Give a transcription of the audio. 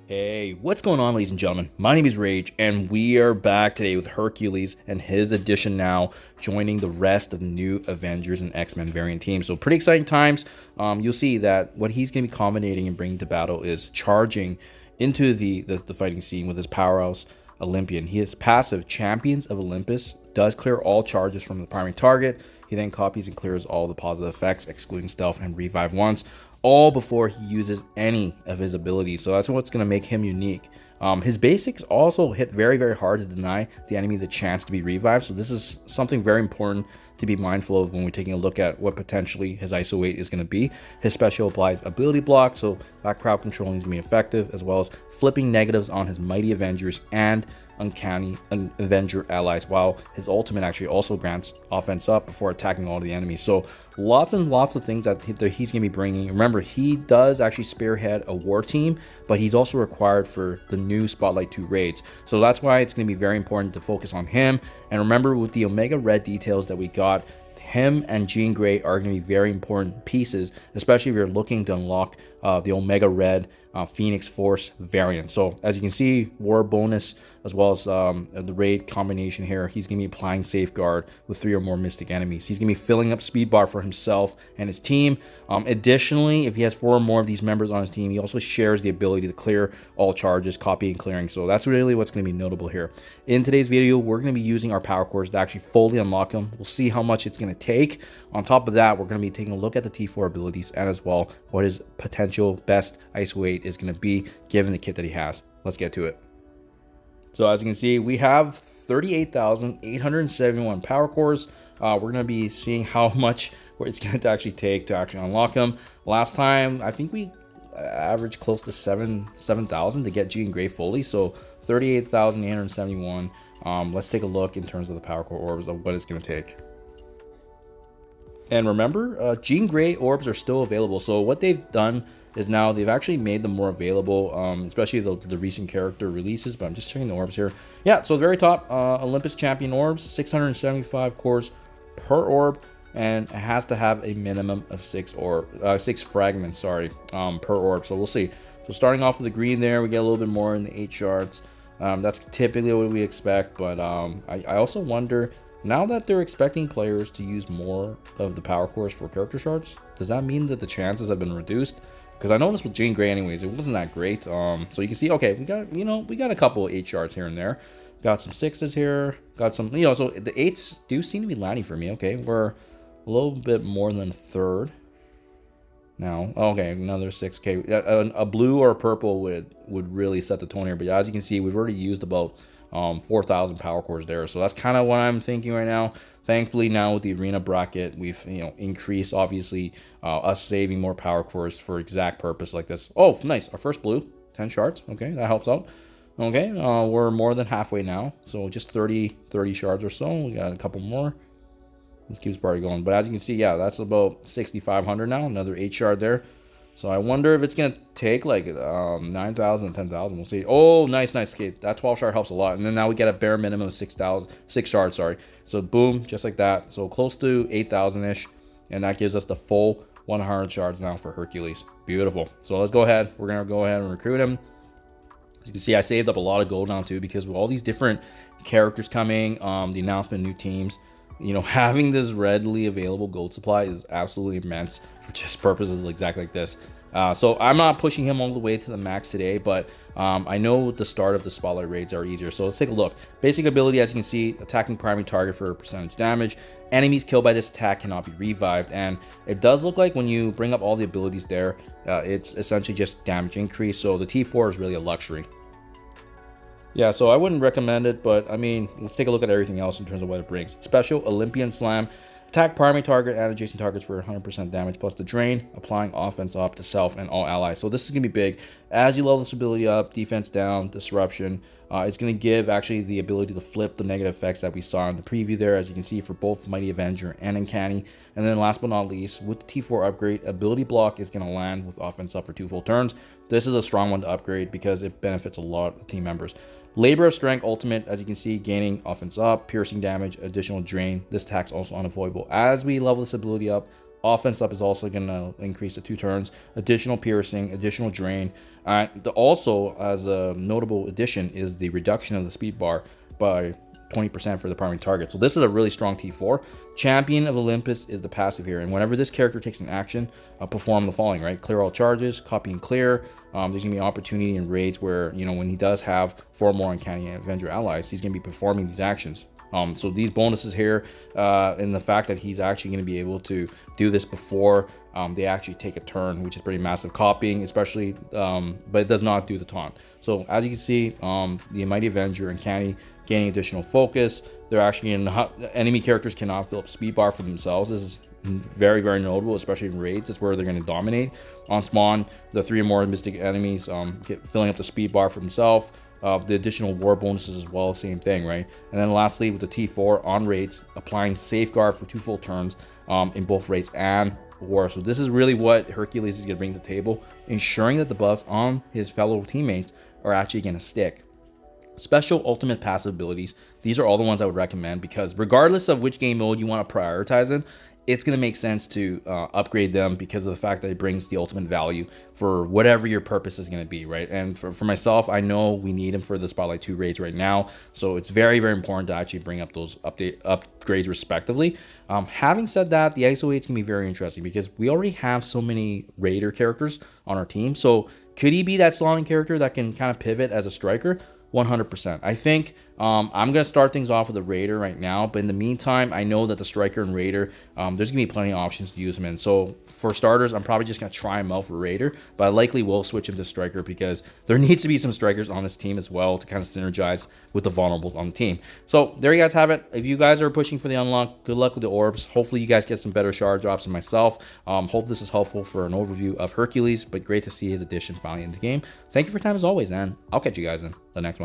Hey, what's going on, ladies and gentlemen? My name is Rage, and we are back today with Hercules and his addition now joining the rest of the new Avengers and X-Men variant team. So pretty exciting times. You'll see that what he's going to be combinating and bringing to battle is charging into the fighting scene with his powerhouse Olympian. He is passive Champions of Olympus, does clear all charges from the primary target. He then copies and clears all the positive effects, excluding stealth and revive once, all before he uses any of his abilities. So that's what's going to make him unique. His basics also hit very, very hard to deny the enemy the chance to be revived. So this is something very important to be mindful of when we're taking a look at what potentially his ISO 8 is going to be. His special applies ability block, so that crowd controlling is going to be effective, as well as flipping negatives on his mighty Avengers and uncanny Avenger allies, while his ultimate actually also grants offense up before attacking all of the enemies. So lots and lots of things that he's going to be bringing. Remember, he does actually spearhead a war team, but he's also required for the new Spotlight 2 raids. So that's why it's going to be very important to focus on him. And remember, with the Omega Red details that we got, him and Jean Grey are going to be very important pieces, especially if you're looking to unlock the Omega Red Phoenix Force variant. So as you can see, war bonus as well as the raid combination here, he's going to be applying Safeguard with 3 or more Mystic enemies. He's going to be filling up speed bar for himself and his team. Additionally, if he has 4 or more of these members on his team, he also shares the ability to clear all charges, copy and clearing. So that's really what's going to be notable here. In today's video, we're going to be using our power cores to actually fully unlock him. We'll see how much it's going to take. On top of that, we're going to be taking a look at the T4 abilities and as well what his potential best ISO 8 is going to be given the kit that he has. Let's get to it. So as you can see, we have 38,871 power cores. We're going to be seeing how much it's going to actually take to actually unlock them. Last time, I think we averaged close to 7,000 to get Jean Grey fully. So 38,871. Let's take a look in terms of the power core orbs of what it's going to take. And remember, Jean Grey orbs are still available. So what they've done is now they've actually made them more available, especially the recent character releases. But I'm just checking the orbs here. Yeah, so the very top, Olympus Champion orbs, 675 cores per orb, and it has to have a minimum of 6 fragments, per orb. So we'll see. So starting off with the green there, we get a little bit more in the 8 shards. That's typically what we expect, but I also wonder, now that they're expecting players to use more of the power cores for character shards, does that mean that the chances have been reduced? Because I noticed with Jean Grey anyways, it wasn't that great. So you can see, okay, we got a couple of 8 shards here and there. Got some 6s here, got some, so the 8s do seem to be landing for me. Okay, we're a little bit more than a third now. Okay, another 6k. A blue or a purple would really set the tone here. But as you can see, we've already used about 4,000 power cores there. So that's kind of what I'm thinking right now. Thankfully, now with the arena bracket, we've increased obviously us saving more power cores for exact purpose like this. Oh, nice! Our first blue, 10 shards. Okay, that helps out. Okay, we're more than halfway now. So just 30 shards or so. We got a couple more. Let's keep this party going. But as you can see, yeah, that's about 6,500 now. Another 8 shard there. So I wonder if it's going to take like 9,000 and 10,000. We'll see. Oh, nice. Okay, that 12 shard helps a lot. And then now we get a bare minimum of 6 shards, sorry. So boom, just like that. So close to 8,000-ish. And that gives us the full 100 shards now for Hercules. Beautiful. So let's go ahead. We're going to go ahead and recruit him. As you can see, I saved up a lot of gold now too, because with all these different characters coming, the announcement, new teams, having this readily available gold supply is absolutely immense for just purposes exactly like this. So I'm not pushing him all the way to the max today, but I know the start of the spotlight raids are easier. So let's take a look. Basic ability, as you can see, attacking primary target for percentage damage. Enemies killed by this attack cannot be revived, and it does look like when you bring up all the abilities there, it's essentially just damage increase. So the T4 is really a luxury. Yeah, so I wouldn't recommend it, but I mean, let's take a look at everything else in terms of what it brings. Special Olympian Slam. Attack primary target and adjacent targets for 100% damage, plus the drain, applying offense up to self and all allies. So this is going to be big. As you level this ability up, defense down, disruption, it's going to give actually the ability to flip the negative effects that we saw in the preview there, as you can see, for both Mighty Avenger and Uncanny. And then last but not least, with the T4 upgrade, ability block is going to land with offense up for 2 full turns. This is a strong one to upgrade because it benefits a lot of team members. Labor of Strength Ultimate, as you can see, gaining offense up, piercing damage, additional drain. This attack's also unavoidable. As we level this ability up, Offense up is also going to increase to 2 turns. Additional piercing, additional drain. Also, as a notable addition, is the reduction of the speed bar by 20% for the primary target. So this is a really strong T4. Champion of Olympus is the passive here, and whenever this character takes an action, perform the following, right? Clear all charges, copy and clear. There's gonna be opportunity in raids where, you know, when he does have 4 more uncanny Avenger allies, he's gonna be performing these actions. So these bonuses here, and the fact that he's actually going to be able to do this before they actually take a turn, which is pretty massive. Copying, especially, but it does not do the taunt. So as you can see, the Mighty Avenger and Canny gaining additional focus. They're actually enemy characters cannot fill up speed bar for themselves. This is very, very notable, especially in raids. That's where they're going to dominate. On spawn, the 3 or more mystic enemies filling up the speed bar for themselves. The additional war bonuses as well, same thing, right? And then lastly, with the T4 on raids, applying safeguard for 2 full turns in both raids and war. So this is really what Hercules is going to bring to the table, ensuring that the buffs on his fellow teammates are actually going to stick. Special ultimate passive abilities. These are all the ones I would recommend, because regardless of which game mode you want to prioritize in, it's going to make sense to upgrade them because of the fact that it brings the ultimate value for whatever your purpose is going to be, right? And for myself, I know we need them for the Spotlight 2 raids right now, so it's very, very important to actually bring up those upgrades respectively. Having said that, the ISO 8 can be very interesting because we already have so many raider characters on our team. So could he be that slotting character that can kind of pivot as a striker? 100%. I think I'm going to start things off with a Raider right now, but in the meantime, I know that the Striker and Raider, there's going to be plenty of options to use them in. So for starters, I'm probably just going to try him out for Raider, but I likely will switch him to Striker because there needs to be some Strikers on this team as well to kind of synergize with the vulnerables on the team. So there you guys have it. If you guys are pushing for the unlock, good luck with the orbs. Hopefully you guys get some better shard drops than myself. Hope this is helpful for an overview of Hercules, but great to see his addition finally in the game. Thank you for your time as always, and I'll catch you guys in the next one.